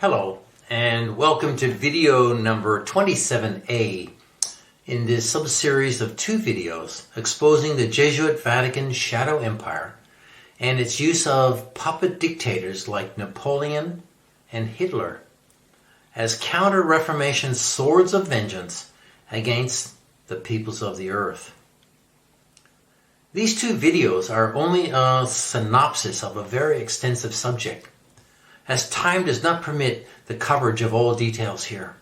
Hello, and welcome to video number 27A in this sub-series of 2 videos exposing the Jesuit Vatican shadow empire and its use of puppet dictators like Napoleon and Hitler as counter-Reformation swords of vengeance against the peoples of the earth. These 2 videos are only a synopsis of a very extensive subject, as time does not permit the coverage of all details here.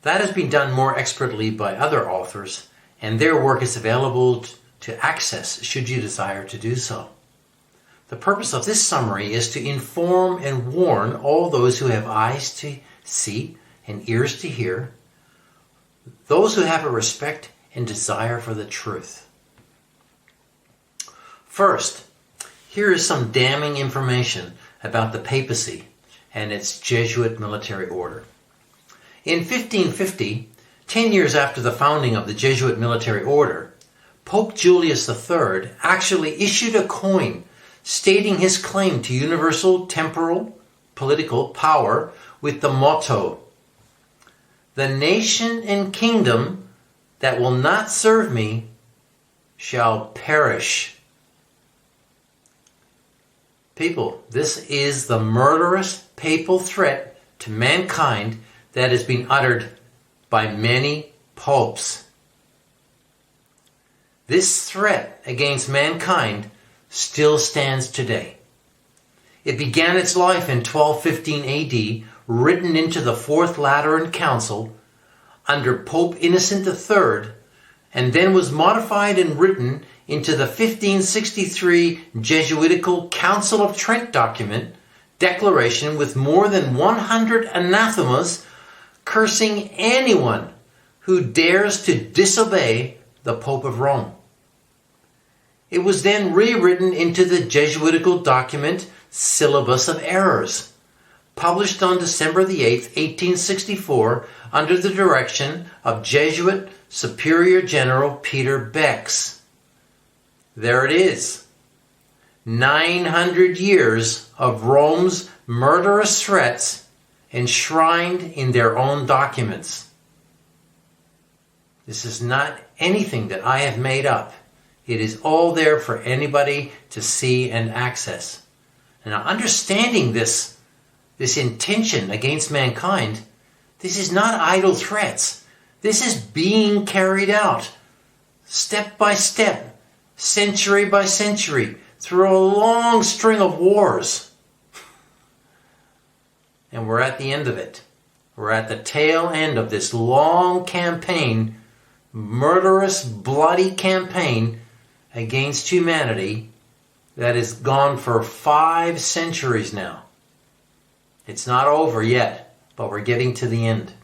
That has been done more expertly by other authors, and their work is available to access should you desire to do so. The purpose of this summary is to inform and warn all those who have eyes to see and ears to hear, those who have a respect and desire for the truth. First, here is some damning information about the papacy and its Jesuit military order. In 1550, 10 years after the founding of the Jesuit military order, Pope Julius III actually issued a coin stating his claim to universal temporal political power with the motto, "The nation and kingdom that will not serve me shall perish." People, this is the murderous papal threat to mankind that has been uttered by many popes. This threat against mankind still stands today. It began its life in 1215 AD, written into the Fourth Lateran Council under Pope Innocent III, and then was modified and written into the 1563 Jesuitical Council of Trent document, declaration with more than 100 anathemas cursing anyone who dares to disobey the Pope of Rome. It was then rewritten into the Jesuitical document Syllabus of Errors, published on December the 8th, 1864, under the direction of Jesuit Superior General Peter Bex. There it is. 900 years of Rome's murderous threats enshrined in their own documents. This is not anything that I have made up. It is all there for anybody to see and access. Now, understanding this intention against mankind, this is not idle threats. This is being carried out step by step, century by century, through a long string of wars. And we're at the end of it. We're at the tail end of this long campaign, murderous, bloody campaign against humanity that has gone for 5 centuries now. It's not over yet, but we're getting to the end.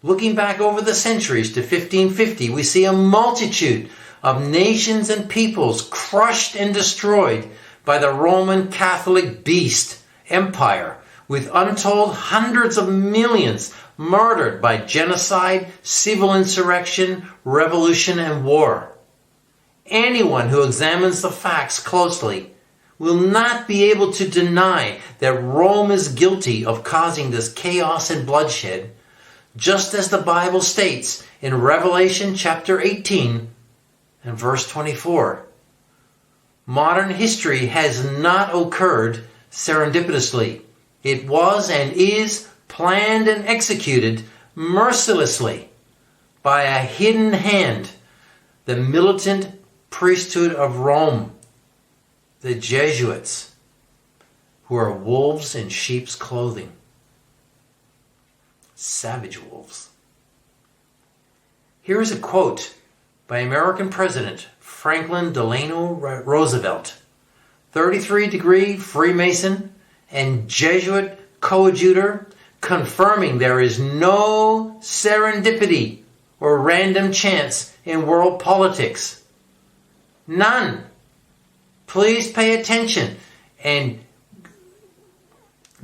Looking back over the centuries to 1550, we see a multitude of nations and peoples crushed and destroyed by the Roman Catholic beast empire, with untold hundreds of millions murdered by genocide, civil insurrection, revolution, and war. Anyone who examines the facts closely will not be able to deny that Rome is guilty of causing this chaos and bloodshed, just as the Bible states in Revelation chapter 18 and verse 24. Modern history has not occurred serendipitously. It was and is planned and executed mercilessly by a hidden hand, the militant priesthood of Rome, the Jesuits, who are wolves in sheep's clothing. Savage wolves. Here is a quote by American President Franklin Delano Roosevelt, 33-degree Freemason and Jesuit coadjutor, confirming there is no serendipity or random chance in world politics. None. Please pay attention and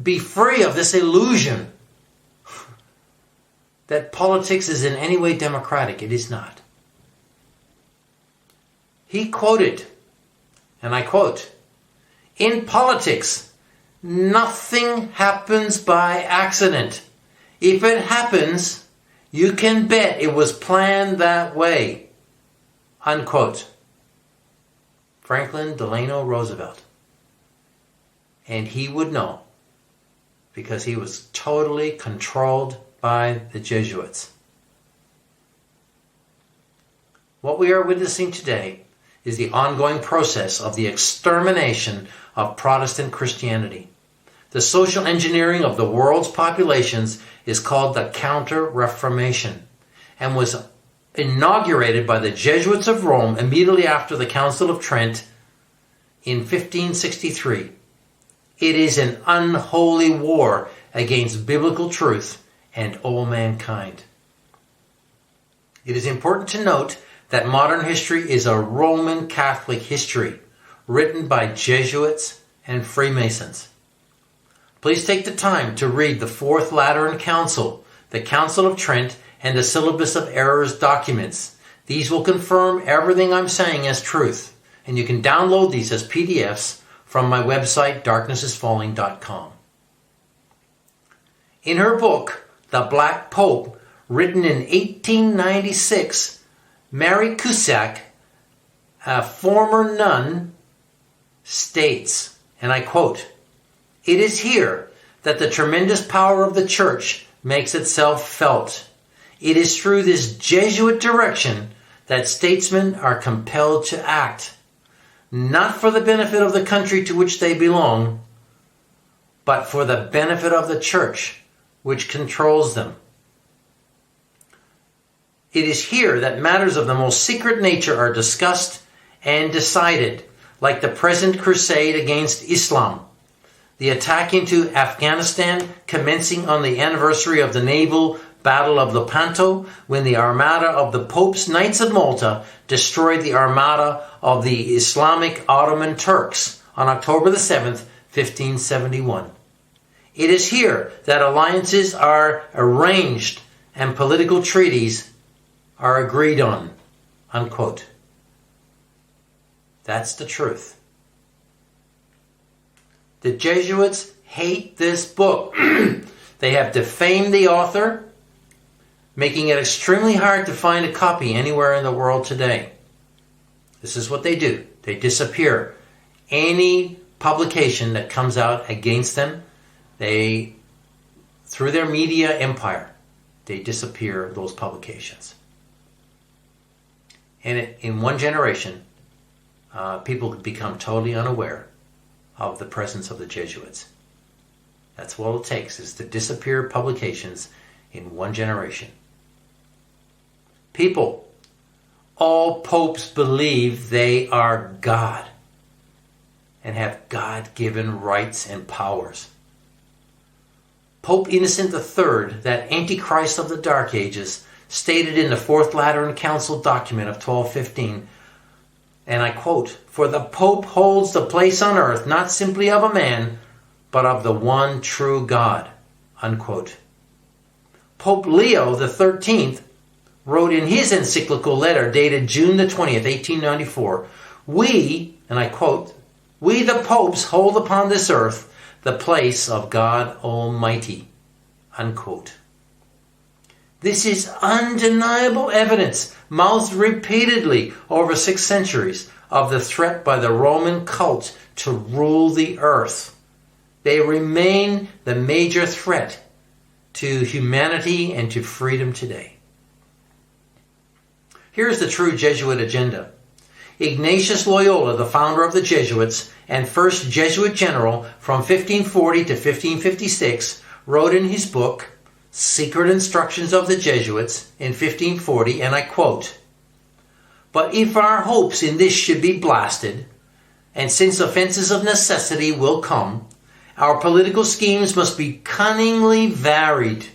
be free of this illusion that politics is in any way democratic. It is not. He quoted, and I quote, "In politics, Nothing happens by accident. If it happens, you can bet it was planned that way. Unquote. Franklin Delano Roosevelt. And he would know, because he was totally controlled by the Jesuits. What we are witnessing today is the ongoing process of the extermination of Protestant Christianity. The social engineering of the world's populations is called the Counter-Reformation and was inaugurated by the Jesuits of Rome immediately after the Council of Trent in 1563. It is an unholy war against biblical truth and all mankind. It is important to note that modern history is a Roman Catholic history written by Jesuits and Freemasons. Please take the time to read the Fourth Lateran Council, the Council of Trent, and the Syllabus of Errors documents. These will confirm everything I'm saying as truth, and you can download these as PDFs from my website, darknessisfalling.com. In her book, The Black Pope, written in 1896, Mary Cusack, a former nun, states, and I quote, "It is here that the tremendous power of the Church makes itself felt. It is through this Jesuit direction that statesmen are compelled to act, not for the benefit of the country to which they belong, but for the benefit of the Church, which controls them. It is here that matters of the most secret nature are discussed and decided, like the present crusade against Islam, the attack into Afghanistan commencing on the anniversary of the naval Battle of Lepanto, when the armada of the Pope's Knights of Malta destroyed the armada of the Islamic Ottoman Turks on October the 7th, 1571. It is here that alliances are arranged and political treaties are agreed on." Unquote. That's the truth. The Jesuits hate this book. They have defamed the author, making it extremely hard to find a copy anywhere in the world today. This is what they do. They disappear any publication that comes out against them. They, through their media empire, they disappear those publications. And in one generation, people become totally unaware of the presence of the Jesuits. That's what it takes, is to disappear publications in one generation. People, all popes believe they are God and have God-given rights and powers. Pope Innocent III, that Antichrist of the Dark Ages, stated in the Fourth Lateran Council document of 1215, and I quote, "For the Pope holds the place on earth not simply of a man, but of the one true God." Unquote. Pope Leo XIII wrote in his encyclical letter dated June the 20th, 1894, "We," and I quote, "we the popes hold upon this earth the place of God Almighty." Unquote. This is undeniable evidence, mouthed repeatedly over 6 centuries, of the threat by the Roman cult to rule the earth. They remain the major threat to humanity and to freedom today. Here's the true Jesuit agenda. Ignatius Loyola, the founder of the Jesuits and first Jesuit general from 1540 to 1556, wrote in his book, Secret Instructions of the Jesuits, in 1540, and I quote, "But if our hopes in this should be blasted, and since offenses of necessity will come, our political schemes must be cunningly varied,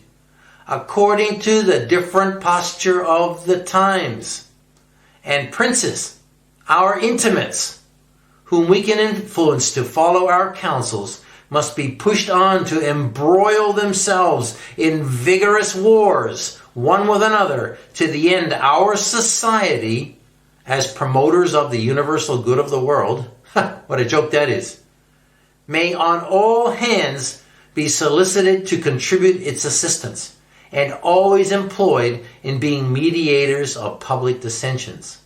according to the different posture of the times. And princes, our intimates, whom we can influence to follow our counsels, must be pushed on to embroil themselves in vigorous wars, one with another, to the end our society, as promoters of the universal good of the world," what a joke that is, may on all hands be solicited to contribute its assistance, and always employed in being mediators of public dissensions."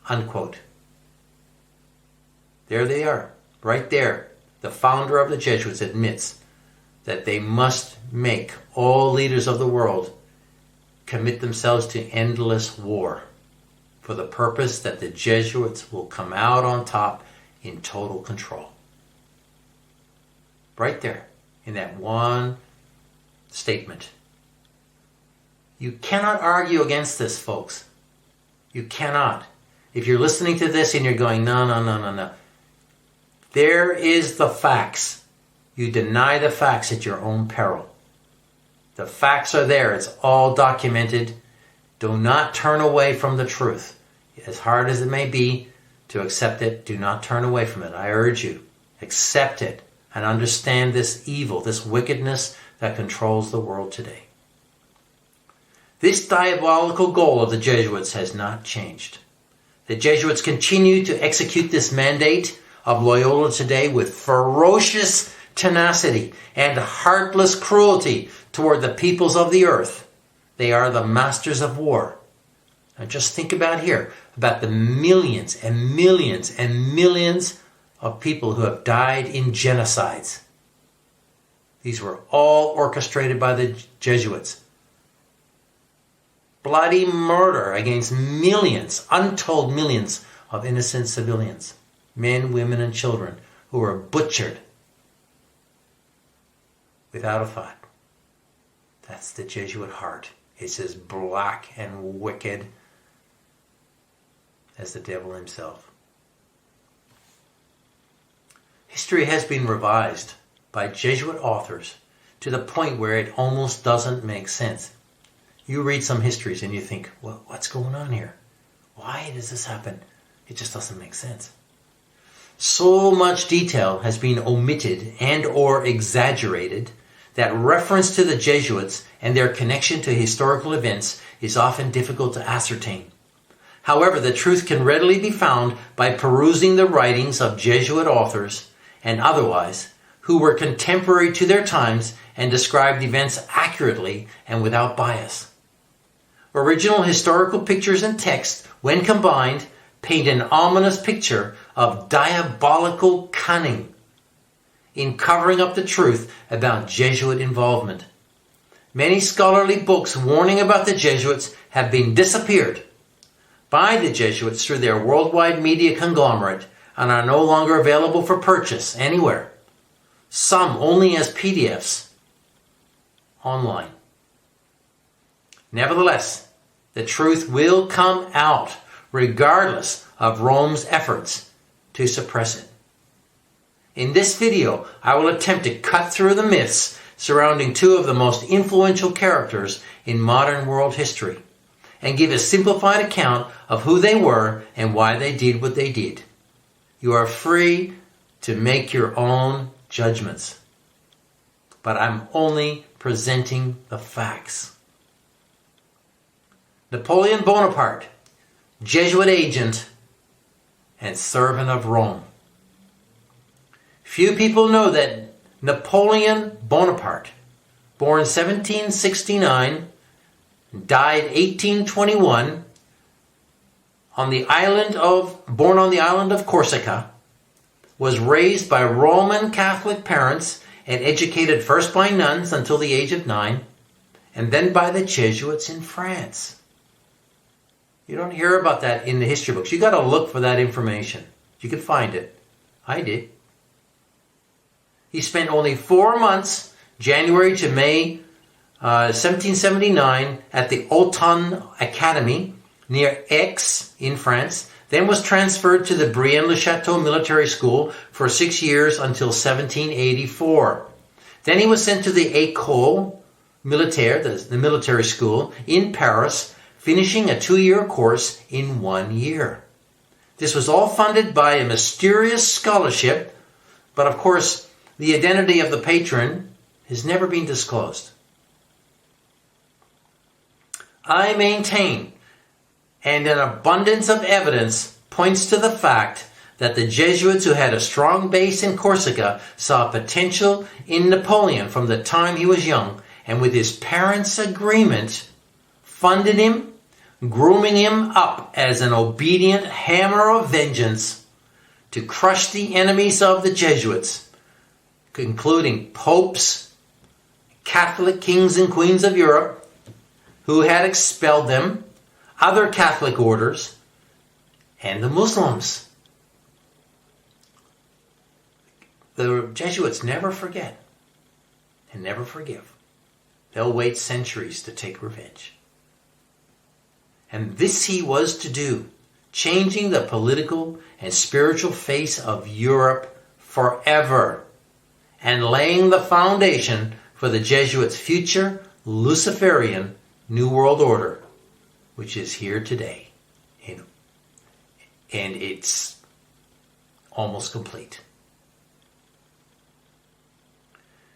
Unquote. There they are, right there. The founder of the Jesuits admits that they must make all leaders of the world commit themselves to endless war for the purpose that the Jesuits will come out on top in total control. Right there, in that one statement. You cannot argue against this, folks. You cannot. If you're listening to this and you're going, no. There is the facts. You deny the facts at your own peril. The facts are there. It's all documented. Do not turn away from the truth. As hard as it may be to accept it, do not turn away from it. I urge you, accept it and understand this evil, this wickedness that controls the world today. This diabolical goal of the Jesuits has not changed. The Jesuits continue to execute this mandate of Loyola today with ferocious tenacity and heartless cruelty toward the peoples of the earth. They are the masters of war. Now just think about the millions and millions and millions of people who have died in genocides. These were all orchestrated by the Jesuits. Bloody murder against millions, untold millions of innocent civilians, men, women, and children who were butchered without a thought. That's the Jesuit heart. It's as black and wicked as the devil himself. History has been revised by Jesuit authors to the point where it almost doesn't make sense. You read some histories and you think, well, what's going on here? Why does this happen? It just doesn't make sense. So much detail has been omitted and or exaggerated that reference to the Jesuits and their connection to historical events is often difficult to ascertain. However, the truth can readily be found by perusing the writings of Jesuit authors and otherwise who were contemporary to their times and described events accurately and without bias. Original historical pictures and text, when combined, paint an ominous picture of diabolical cunning in covering up the truth about Jesuit involvement. Many scholarly books warning about the Jesuits have been disappeared by the Jesuits through their worldwide media conglomerate and are no longer available for purchase anywhere. Some only as PDFs online. Nevertheless, the truth will come out regardless of Rome's efforts to suppress it. In this video, I will attempt to cut through the myths surrounding two of the most influential characters in modern world history and give a simplified account of who they were and why they did what they did. You are free to make your own judgments, but I'm only presenting the facts. Napoleon Bonaparte, Jesuit agent and servant of Rome. Few people know that Napoleon Bonaparte, born 1769, died 1821, born on the island of Corsica, was raised by Roman Catholic parents and educated first by nuns until the age of 9, and then by the Jesuits in France. You don't hear about that in the history books. You got to look for that information. You can find it. I did. He spent only 4 months, January to May 1779, at the Autun Academy near Aix in France, then was transferred to the Brienne-le-Château military school for 6 years until 1784. Then he was sent to the École Militaire, the military school, in Paris, finishing a 2-year course in 1 year. This was all funded by a mysterious scholarship, but of course, the identity of the patron has never been disclosed. I maintain, and an abundance of evidence points to the fact that the Jesuits, who had a strong base in Corsica, saw potential in Napoleon from the time he was young, and with his parents' agreement, funded him, grooming him up as an obedient hammer of vengeance to crush the enemies of the Jesuits, including popes, Catholic kings and queens of Europe, who had expelled them, other Catholic orders, and the Muslims. The Jesuits never forget and never forgive. They'll wait centuries to take revenge. And this he was to do, changing the political and spiritual face of Europe forever, and laying the foundation for the Jesuits' future Luciferian New World Order, which is here today. And it's almost complete.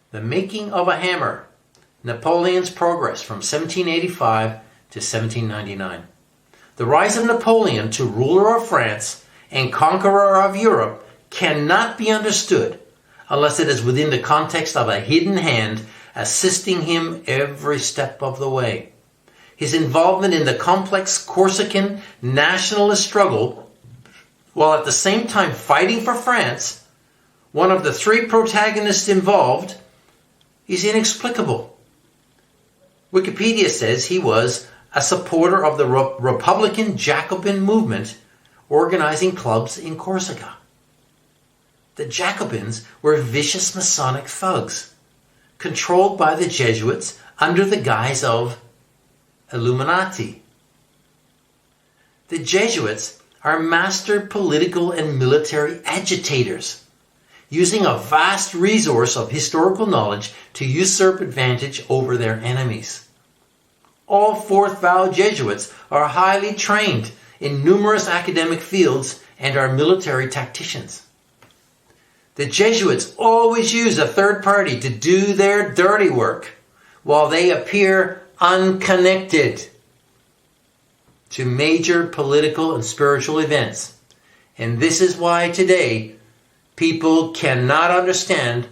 The Making of a Hammer, Napoleon's Progress from 1785 to 1799. The rise of Napoleon to ruler of France and conqueror of Europe cannot be understood unless it is within the context of a hidden hand assisting him every step of the way. His involvement in the complex Corsican nationalist struggle, while at the same time fighting for France, one of the three protagonists involved, is inexplicable. Wikipedia says he was a supporter of the Republican Jacobin movement, organizing clubs in Corsica. The Jacobins were vicious Masonic thugs, controlled by the Jesuits under the guise of Illuminati. The Jesuits are master political and military agitators, using a vast resource of historical knowledge to usurp advantage over their enemies. All fourth vow Jesuits are highly trained in numerous academic fields and are military tacticians. The Jesuits always use a third party to do their dirty work, while they appear unconnected to major political and spiritual events. And this is why today people cannot understand,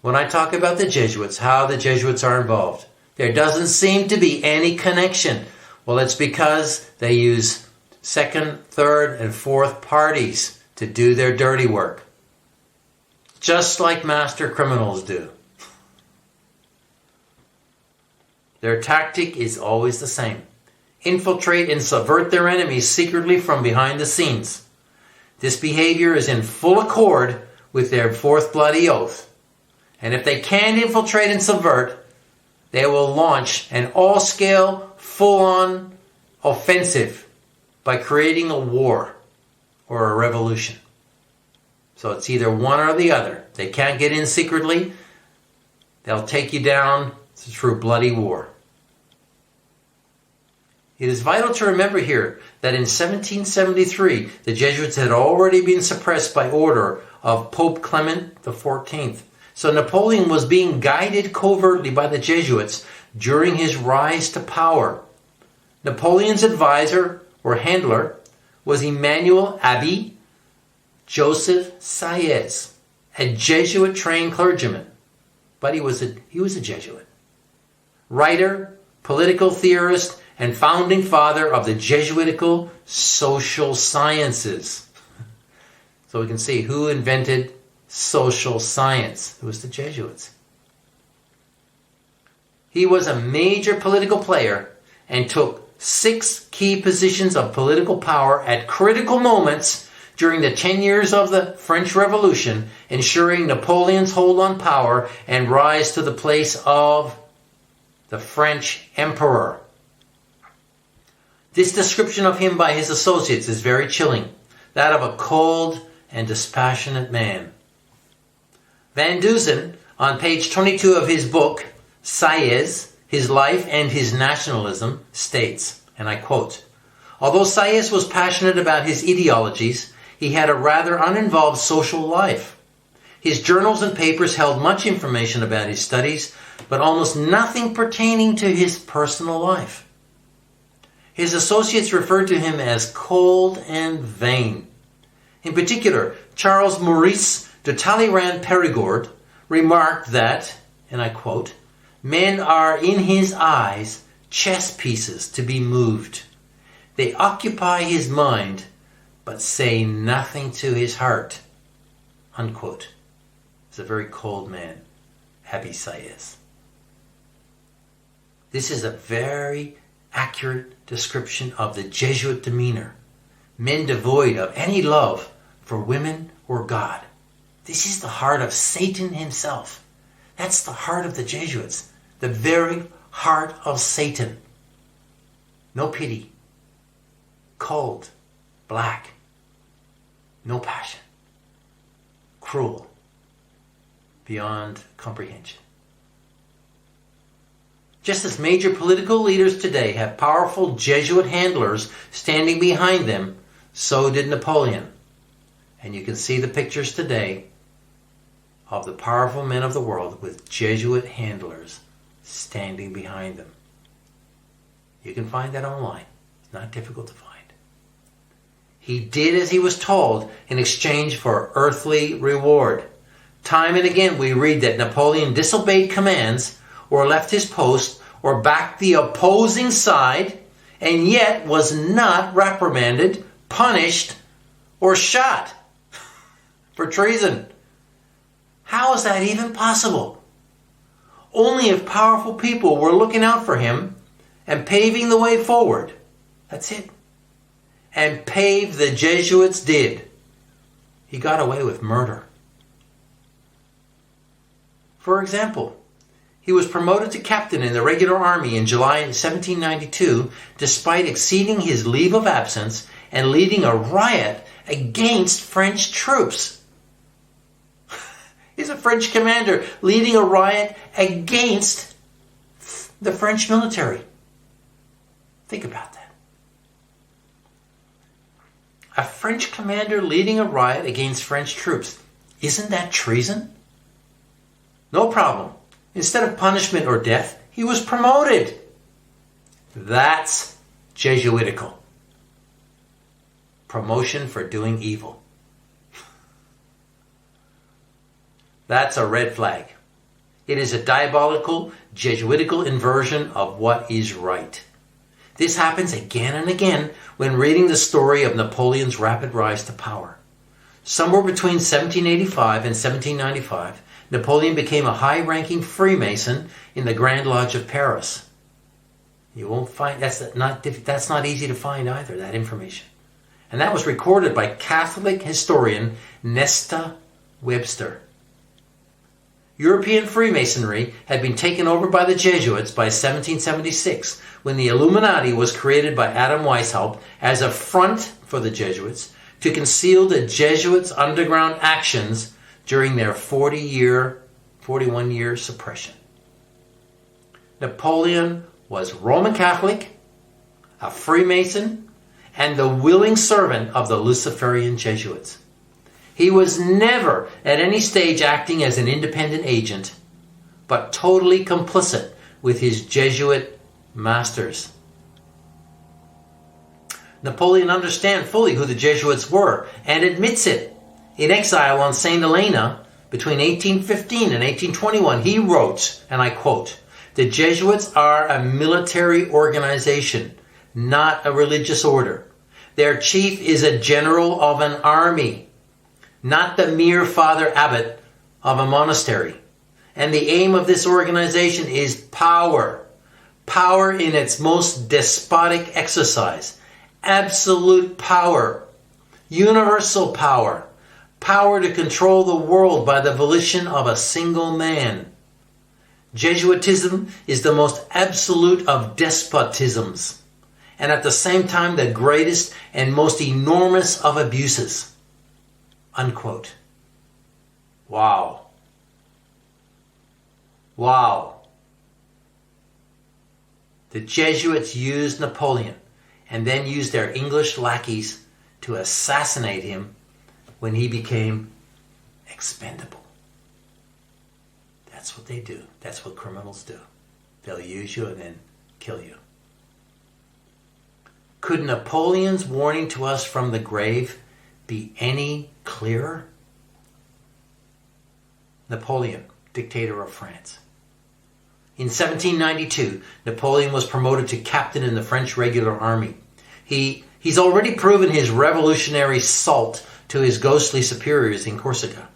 when I talk about the Jesuits, how the Jesuits are involved. There doesn't seem to be any connection. Well, it's because they use second, third, and fourth parties to do their dirty work, just like master criminals do. Their tactic is always the same: infiltrate and subvert their enemies secretly from behind the scenes. This behavior is in full accord with their fourth bloody oath. And if they can't infiltrate and subvert, they will launch an all-scale, full-on offensive by creating a war or a revolution. So it's either one or the other. They can't get in secretly. They'll take you down through bloody war. It is vital to remember here that in 1773, the Jesuits had already been suppressed by order of Pope Clement XIV. So Napoleon was being guided covertly by the Jesuits during his rise to power. Napoleon's advisor or handler was Emmanuel Abbé Joseph Sieyès, a Jesuit-trained clergyman, but he was a Jesuit. Writer, political theorist, and founding father of the Jesuitical social sciences. So we can see who invented social science. It was the Jesuits. He was a major political player and took 6 key positions of political power at critical moments during the 10 years of the French Revolution, ensuring Napoleon's hold on power and rise to the place of the French emperor. This description of him by his associates is very chilling, that of a cold and dispassionate man. Van Dusen, on page 22 of his book, Sieyès, His Life and His Nationalism, states, and I quote, "Although Sieyès was passionate about his ideologies, he had a rather uninvolved social life. His journals and papers held much information about his studies, but almost nothing pertaining to his personal life. His associates referred to him as cold and vain. In particular, Charles Maurice de Talleyrand-Périgord remarked that, and I quote, "Men are in his eyes chess pieces to be moved. They occupy his mind, but say nothing to his heart." Unquote. He's a very cold man, Abisai is. This is a very accurate description of the Jesuit demeanor. Men devoid of any love for women or God. This is the heart of Satan himself. That's the heart of the Jesuits. The very heart of Satan. No pity. Cold. Black. No passion. Cruel. Beyond comprehension. Just as major political leaders today have powerful Jesuit handlers standing behind them, so did Napoleon. And you can see the pictures today of the powerful men of the world with Jesuit handlers standing behind them. You can find that online. It's not difficult to find. He did as he was told in exchange for earthly reward. Time and again we read that Napoleon disobeyed commands or left his post or backed the opposing side and yet was not reprimanded, punished, or shot for treason. How is that even possible? Only if powerful people were looking out for him and paving the way forward. That's it. And pave the Jesuits did. He got away with murder. For example, he was promoted to captain in the regular army in July 1792, despite exceeding his leave of absence and leading a riot against French troops. He's a French commander leading a riot against the French military. Think about that. A French commander leading a riot against French troops. Isn't that treason? No problem. Instead of punishment or death, he was promoted. That's Jesuitical. Promotion for doing evil. That's a red flag. It is a diabolical, Jesuitical inversion of what is right. This happens again and again when reading the story of Napoleon's rapid rise to power. Somewhere between 1785 and 1795, Napoleon became a high-ranking Freemason in the Grand Lodge of Paris. You won't find, that's not easy to find either, that information. And that was recorded by Catholic historian Nesta Webster. European Freemasonry had been taken over by the Jesuits by 1776, when the Illuminati was created by Adam Weishaupt as a front for the Jesuits to conceal the Jesuits' underground actions during their 41-year suppression. Napoleon was Roman Catholic, a Freemason, and the willing servant of the Luciferian Jesuits. He was never at any stage acting as an independent agent, but totally complicit with his Jesuit masters. Napoleon understands fully who the Jesuits were and admits it. In exile on St. Helena, between 1815 and 1821, he wrote, and I quote, "The Jesuits are a military organization, not a religious order. Their chief is a general of an army, not the mere father abbot of a monastery. And the aim of this organization is power. Power in its most despotic exercise. Absolute power. Universal power. Power to control the world by the volition of a single man. Jesuitism is the most absolute of despotisms, and at the same time the greatest and most enormous of abuses." Unquote. Wow. Wow. The Jesuits used Napoleon and then used their English lackeys to assassinate him when he became expendable. That's what they do. That's what criminals do. They'll use you and then kill you. Could Napoleon's warning to us from the grave be any clearer? Napoleon, dictator of France. In 1792, Napoleon was promoted to captain in the French regular army. He's already proven his revolutionary salt to his ghostly superiors in Corsica.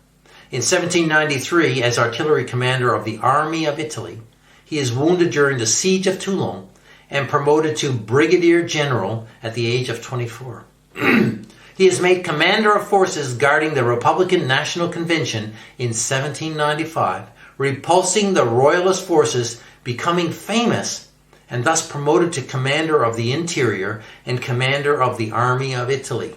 In 1793, as artillery commander of the Army of Italy, he is wounded during the siege of Toulon and promoted to brigadier general at the age of 24. He is made commander of forces guarding the Republican National Convention in 1795, repulsing the royalist forces, becoming famous, and thus promoted to commander of the interior and commander of the Army of Italy.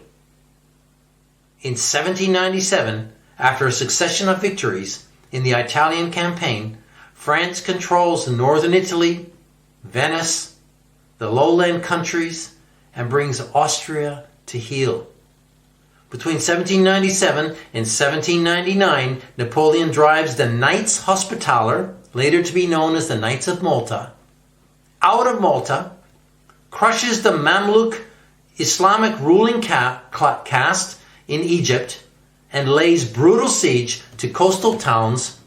In 1797, after a succession of victories in the Italian campaign, France controls northern Italy, Venice, the lowland countries, and brings Austria to heel. Between 1797 and 1799, Napoleon drives the Knights Hospitaller, later to be known as the Knights of Malta, out of Malta, crushes the Mamluk Islamic ruling caste in Egypt, and lays brutal siege to coastal towns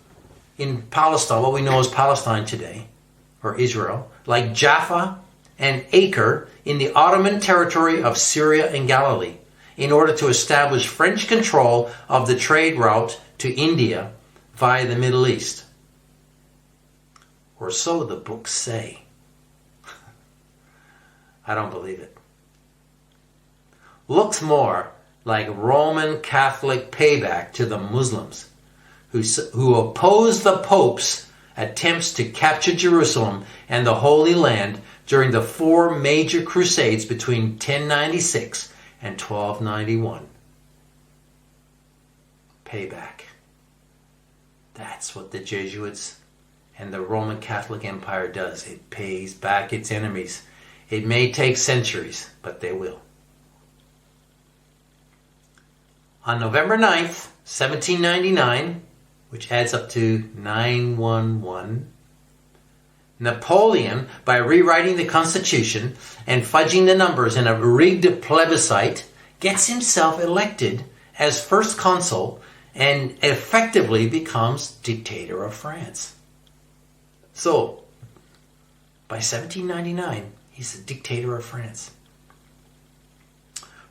in Palestine, what we know as Palestine today, or Israel, like Jaffa and Acre in the Ottoman territory of Syria and Galilee, in order to establish French control of the trade route to India via the Middle East. Or so the books say. I don't believe it. Looks more like Roman Catholic payback to the Muslims who opposed the Pope's attempts to capture Jerusalem and the Holy Land during the four major crusades between 1096 and 1291. Payback. That's what the Jesuits and the Roman Catholic Empire does. It pays back its enemies. It may take centuries, but they will. On November 9th, 1799, which adds up to 911, Napoleon, by rewriting the Constitution and fudging the numbers in a rigged plebiscite, gets himself elected as first consul and effectively becomes dictator of France. So, by 1799, he's the dictator of France.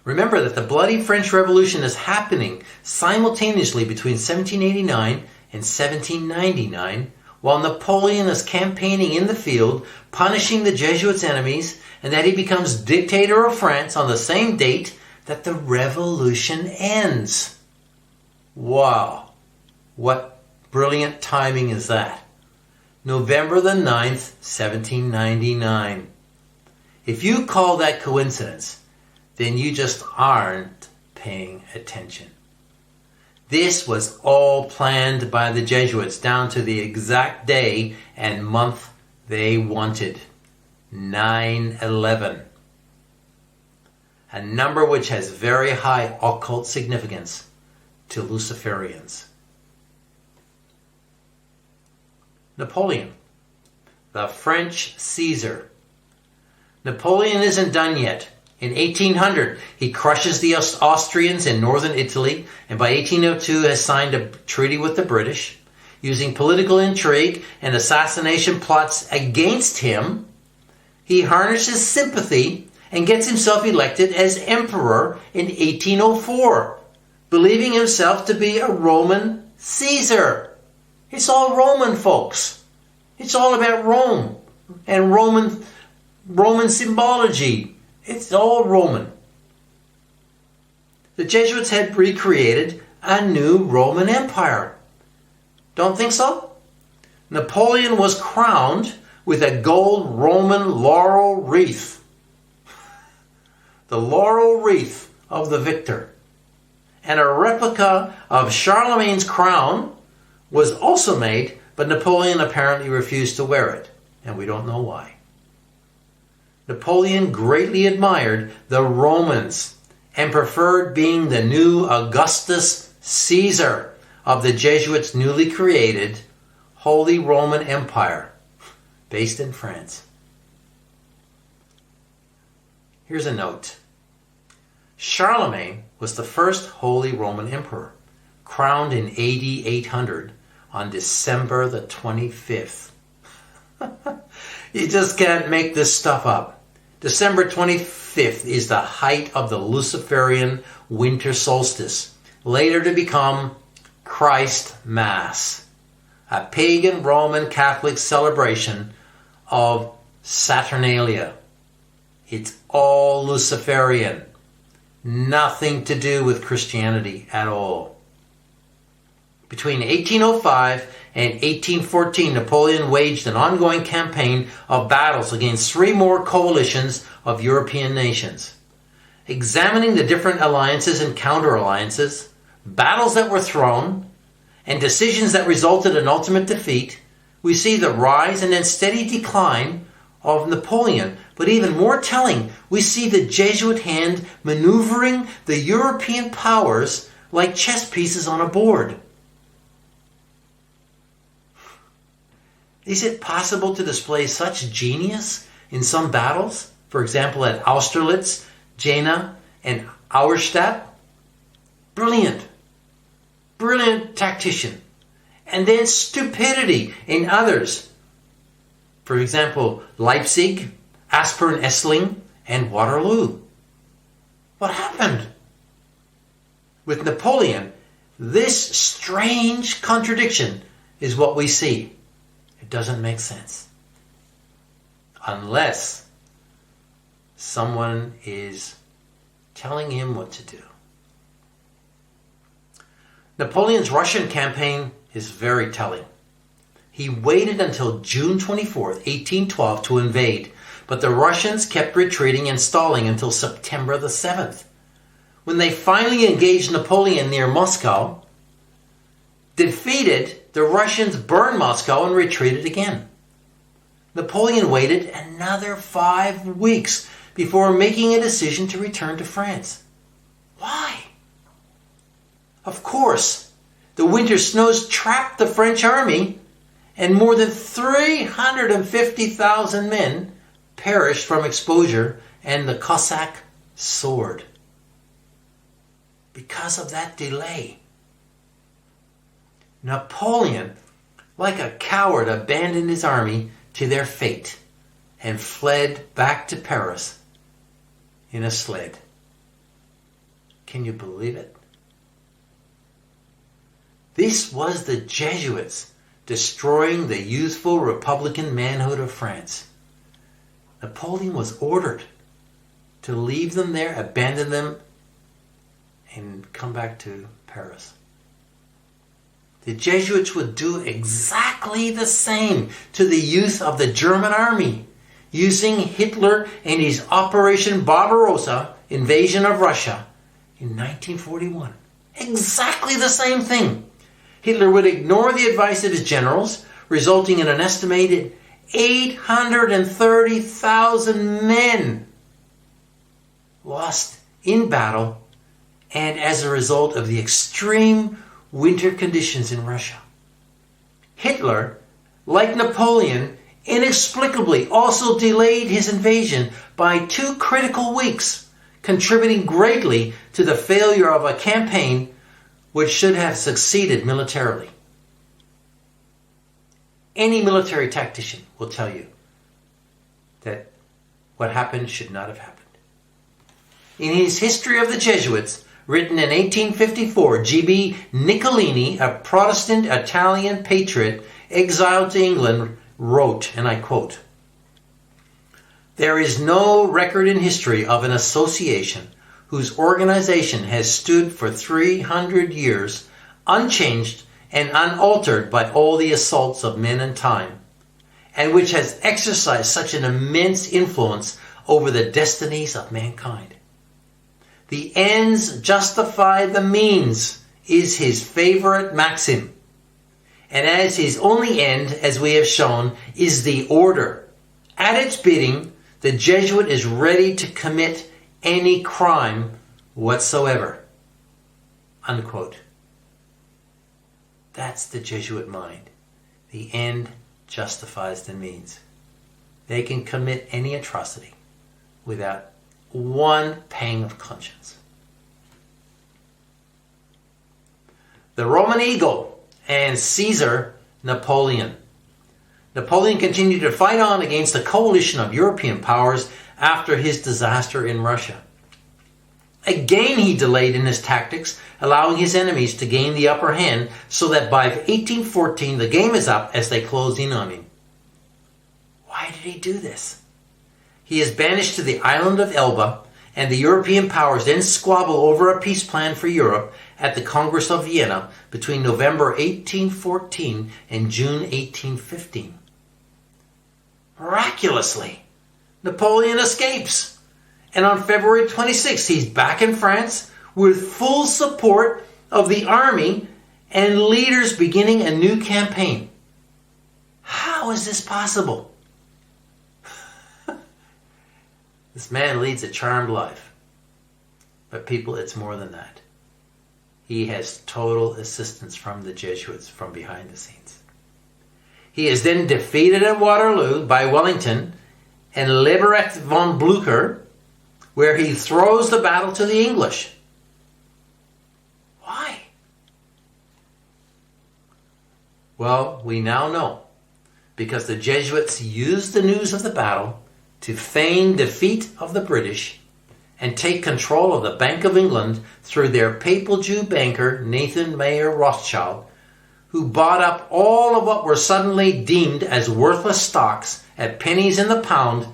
Remember that the bloody French Revolution is happening simultaneously between 1789 and 1799, while Napoleon is campaigning in the field, punishing the Jesuits' enemies, and that he becomes dictator of France on the same date that the revolution ends. Wow, what brilliant timing is that? November the 9th, 1799. If you call that coincidence, then you just aren't paying attention. This was all planned by the Jesuits down to the exact day and month they wanted. 9/11. A number which has very high occult significance to Luciferians. Napoleon, the French Caesar. Napoleon isn't done yet. In 1800, he crushes the Austrians in northern Italy, and by 1802 has signed a treaty with the British. Using political intrigue and assassination plots against him, he harnesses sympathy and gets himself elected as emperor in 1804, believing himself to be a Roman Caesar. It's all Roman, folks. It's all about Rome and Roman symbology. It's all Roman. The Jesuits had recreated a new Roman Empire. Don't think so? Napoleon was crowned with a gold Roman laurel wreath. The laurel wreath of the victor. And a replica of Charlemagne's crown was also made, but Napoleon apparently refused to wear it, and we don't know why. Napoleon greatly admired the Romans and preferred being the new Augustus Caesar of the Jesuits' newly created Holy Roman Empire, based in France. Here's a note. Charlemagne was the first Holy Roman Emperor, crowned in AD 800 on December the 25th. You just can't make this stuff up. December 25th is the height of the Luciferian winter solstice, later to become Christ Mass, a pagan Roman Catholic celebration of Saturnalia. It's all Luciferian. Nothing to do with Christianity at all. Between 1805 and 1814, Napoleon waged an ongoing campaign of battles against 3 more coalitions of European nations. Examining the different alliances and counter-alliances, battles that were thrown, and decisions that resulted in ultimate defeat, we see the rise and then steady decline of Napoleon. But even more telling, we see the Jesuit hand maneuvering the European powers like chess pieces on a board. Is it possible to display such genius in some battles? For example, at Austerlitz, Jena, and Auerstadt? Brilliant tactician. And then stupidity in others. For example, Leipzig, Aspern-Essling, and Waterloo. What happened? With Napoleon, this strange contradiction is what we see. It doesn't make sense. Unless someone is telling him what to do. Napoleon's Russian campaign is very telling. He waited until June 24th, 1812 to invade, but the Russians kept retreating and stalling until September the 7th. When they finally engaged Napoleon near Moscow, defeated, the Russians burned Moscow and retreated again. Napoleon waited another 5 weeks before making a decision to return to France. Why? Of course, the winter snows trapped the French army, and more than 350,000 men perished from exposure and the Cossack sword. Because of that delay, Napoleon, like a coward, abandoned his army to their fate and fled back to Paris in a sled. Can you believe it? This was the Jesuits destroying the youthful republican manhood of France. Napoleon was ordered to leave them there, abandon them, and come back to Paris. The Jesuits would do exactly the same to the youth of the German army, using Hitler and his Operation Barbarossa invasion of Russia in 1941. Exactly the same thing. Hitler would ignore the advice of his generals, resulting in an estimated 830,000 men lost in battle and as a result of the extreme winter conditions in Russia. Hitler, like Napoleon, inexplicably also delayed his invasion by 2 critical weeks, contributing greatly to the failure of a campaign which should have succeeded militarily. Any military tactician will tell you that what happened should not have happened. In his History of the Jesuits, written in 1854, G.B. Niccolini, a Protestant Italian patriot exiled to England, wrote, and I quote, "There is no record in history of an association whose organization has stood for 300 years unchanged and unaltered by all the assaults of men and time, and which has exercised such an immense influence over the destinies of mankind. The ends justify the means is his favorite maxim, and as his only end, as we have shown, is the order. At its bidding, the Jesuit is ready to commit any crime whatsoever." Unquote. That's the Jesuit mind. The end justifies the means. They can commit any atrocity without one pang of conscience. the Roman eagle, and Caesar Napoleon. Napoleon continued to fight on against the coalition of European powers after his disaster in Russia. Again, he delayed in his tactics, allowing his enemies to gain the upper hand, so that by 1814 the game is up as they close in on him. Why did he do this? He is banished to the island of Elba, and the European powers then squabble over a peace plan for Europe at the Congress of Vienna between November 1814 and June 1815. Miraculously, Napoleon escapes, and on February 26th he's back in France with full support of the army and leaders beginning a new campaign. How is this possible? This man leads a charmed life. But people, it's more than that. He has total assistance from the Jesuits from behind the scenes. He is then defeated at Waterloo by Wellington and Leberecht von Blücher, where he throws the battle to the English. Why? Well, we now know. Because the Jesuits used the news of the battle to feign defeat of the British and take control of the Bank of England through their papal Jew banker Nathan Mayer Rothschild, who bought up all of what were suddenly deemed as worthless stocks at pennies in the pound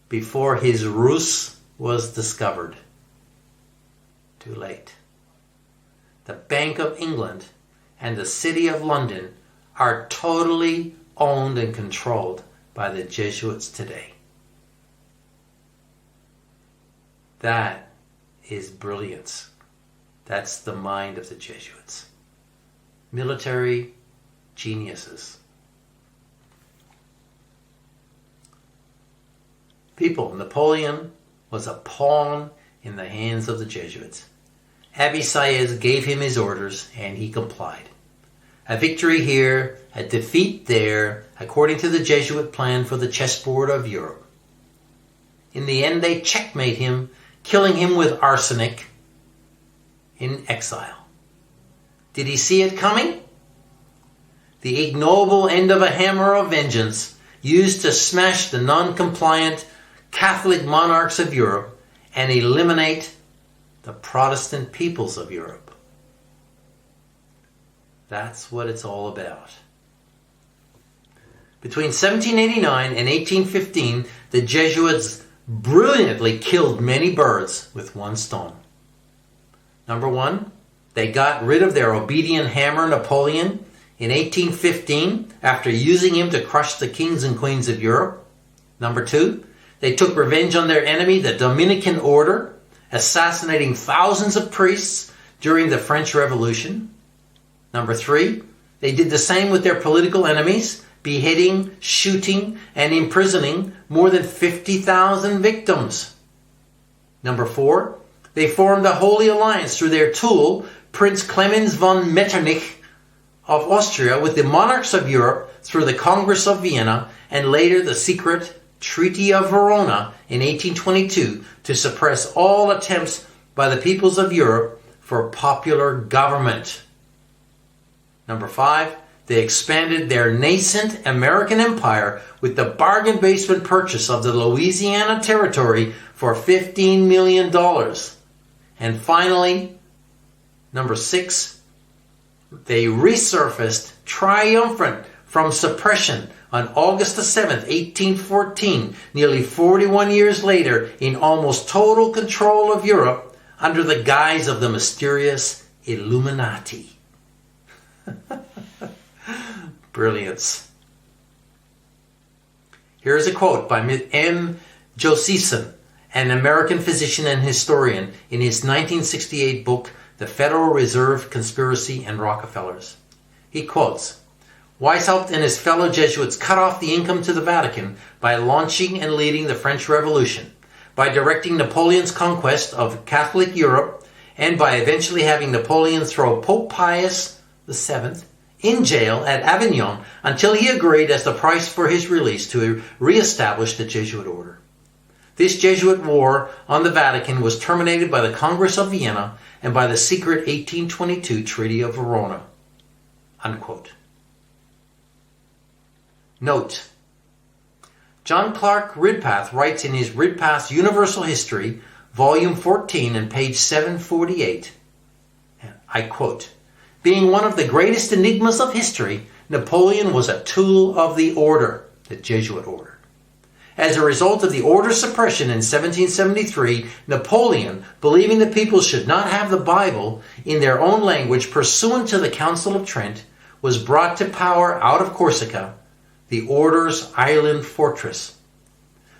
before his ruse was discovered. Too late. The Bank of England and the City of London are totally owned and controlled by the Jesuits today. That is brilliance. That's the mind of the Jesuits. Military geniuses. People, Napoleon was a pawn in the hands of the Jesuits. Abbe Sieyès gave him his orders and he complied. A victory here, a defeat there, according to the Jesuit plan for the chessboard of Europe. In the end, they checkmate him, killing him with arsenic in exile. Did he see it coming? The ignoble end of a hammer of vengeance used to smash the non-compliant Catholic monarchs of Europe and eliminate the Protestant peoples of Europe. That's what it's all about. Between 1789 and 1815, the Jesuits brilliantly killed many birds with one stone. Number one, they got rid of their obedient hammer Napoleon in 1815 after using him to crush the kings and queens of Europe. Number two, they took revenge on their enemy, the Dominican order, assassinating thousands of priests during the French Revolution. Number three, they did the same with their political enemies, beheading, shooting, and imprisoning more than 50,000 victims. Number four, they formed a holy alliance through their tool, Prince Clemens von Metternich of Austria, with the monarchs of Europe through the Congress of Vienna and later the secret Treaty of Verona in 1822 to suppress all attempts by the peoples of Europe for popular government. Number five, they expanded their nascent American empire with the bargain basement purchase of the Louisiana Territory for $15 million. And finally, number six, they resurfaced triumphant from suppression on August the 7th, 1814, nearly 41 years later, in almost total control of Europe under the guise of the mysterious Illuminati. Brilliance. Here's a quote by M. Josephson, an American physician and historian, in his 1968 book, The Federal Reserve Conspiracy and Rockefellers. He quotes, "Weishaupt and his fellow Jesuits cut off the income to the Vatican by launching and leading the French Revolution, by directing Napoleon's conquest of Catholic Europe, and by eventually having Napoleon throw Pope Pius VII in jail at Avignon until he agreed as the price for his release to re-establish the Jesuit order. This Jesuit war on the Vatican was terminated by the Congress of Vienna and by the secret 1822 Treaty of Verona." Unquote. Note: John Clark Ridpath writes in his Ridpath's Universal History, Volume 14 and page 748, I quote, "Being one of the greatest enigmas of history, Napoleon was a tool of the order," the Jesuit order. As a result of the order's suppression in 1773, Napoleon, believing the people should not have the Bible in their own language pursuant to the Council of Trent, was brought to power out of Corsica, the order's island fortress.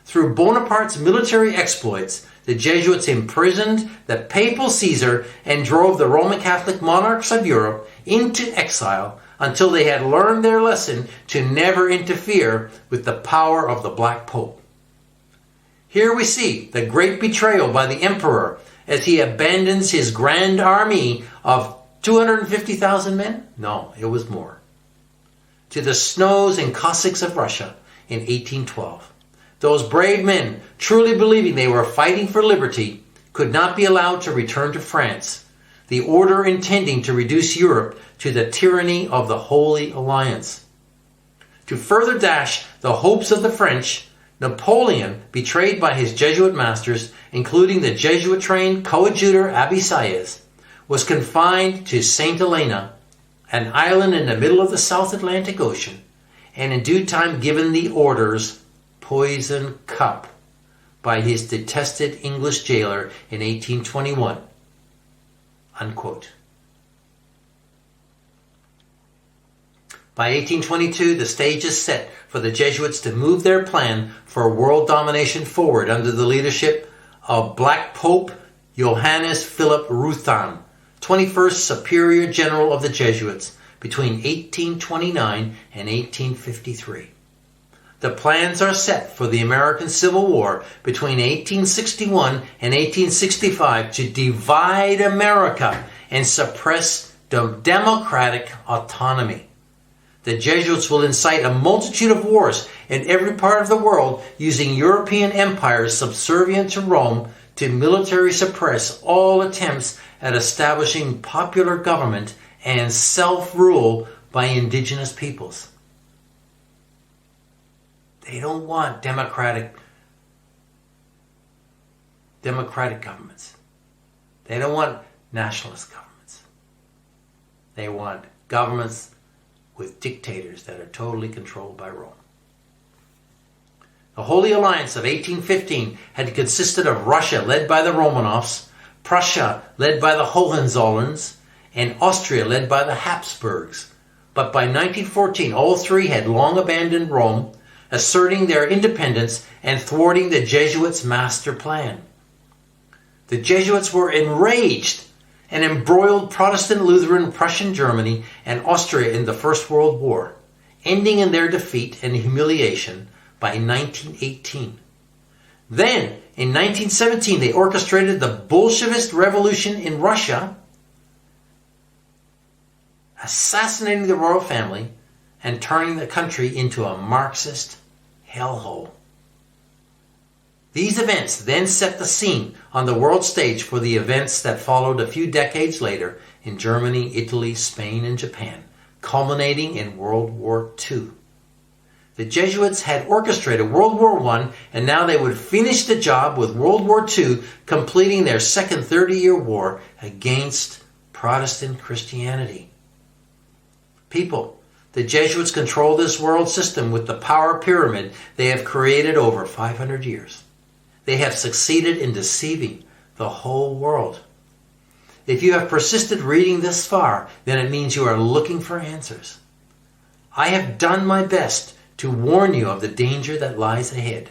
Through Bonaparte's military exploits, the Jesuits imprisoned the papal Caesar and drove the Roman Catholic monarchs of Europe into exile until they had learned their lesson to never interfere with the power of the Black Pope. Here we see the great betrayal by the emperor as he abandons his grand army of 250,000 men? No, it was more. To the Snows and Cossacks of Russia in 1812. Those brave men, truly believing they were fighting for liberty, could not be allowed to return to France, the order intending to reduce Europe to the tyranny of the Holy Alliance. To further dash the hopes of the French, Napoleon, betrayed by his Jesuit masters, including the Jesuit-trained coadjutor Abbé Sieyès, was confined to St. Helena, an island in the middle of the South Atlantic Ocean, and in due time given the orders "poison cup" by his detested English jailer in 1821. Unquote. By 1822, the stage is set for the Jesuits to move their plan for world domination forward under the leadership of Black Pope Johannes Philipp Ruthan, 21st Superior General of the Jesuits, between 1829 and 1853. The plans are set for the American Civil War between 1861 and 1865 to divide America and suppress democratic autonomy. The Jesuits will incite a multitude of wars in every part of the world, using European empires subservient to Rome to military suppress all attempts at establishing popular government and self-rule by indigenous peoples. They don't want democratic governments. They don't want nationalist governments. They want governments with dictators that are totally controlled by Rome. The Holy Alliance of 1815 had consisted of Russia, led by the Romanovs, Prussia, led by the Hohenzollerns, and Austria, led by the Habsburgs. But by 1914, all three had long abandoned Rome, asserting their independence and thwarting the Jesuits' master plan. The Jesuits were enraged and embroiled Protestant, Lutheran, Prussian Germany, and Austria in the First World War, ending in their defeat and humiliation by 1918. Then, in 1917, they orchestrated the Bolshevist Revolution in Russia, assassinating the royal family and turning the country into a Marxist hellhole. These events then set the scene on the world stage for the events that followed a few decades later in Germany, Italy, Spain, and Japan, culminating in World War II. The Jesuits had orchestrated World War I, and now they would finish the job with World War II, completing their second 30-year war against Protestant Christianity. People, the Jesuits control this world system with the power pyramid they have created over 500 years. They have succeeded in deceiving the whole world. If you have persisted reading this far, then it means you are looking for answers. I have done my best to warn you of the danger that lies ahead.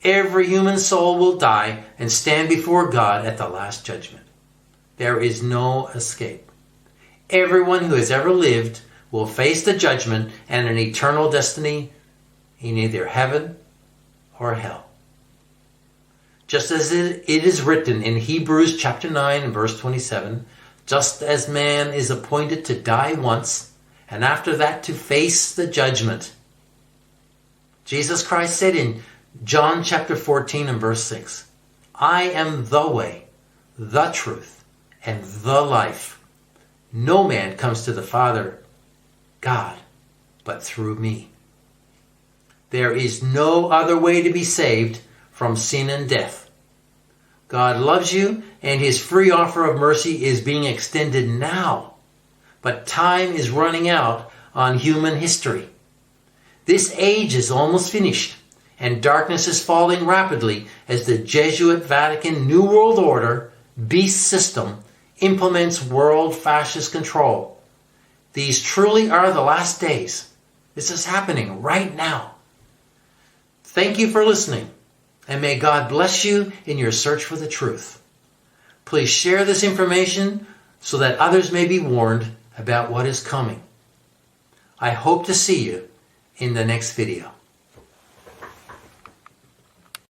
Every human soul will die and stand before God at the last judgment. There is no escape. Everyone who has ever lived will face the judgment and an eternal destiny in either heaven or hell. Just as it is written in Hebrews chapter 9 and verse 27, just as man is appointed to die once, and after that to face the judgment. Jesus Christ said in John chapter 14 and verse 6, I am the way, the truth, and the life. No man comes to the Father, God, but through me. There is no other way to be saved from sin and death. God loves you, and his free offer of mercy is being extended now. But time is running out on human history. This age is almost finished, and darkness is falling rapidly as the Jesuit Vatican New World Order beast system implements world fascist control. These truly are the last days. This is happening right now. Thank you for listening, and may God bless you in your search for the truth. Please share this information so that others may be warned about what is coming. I hope to see you in the next video.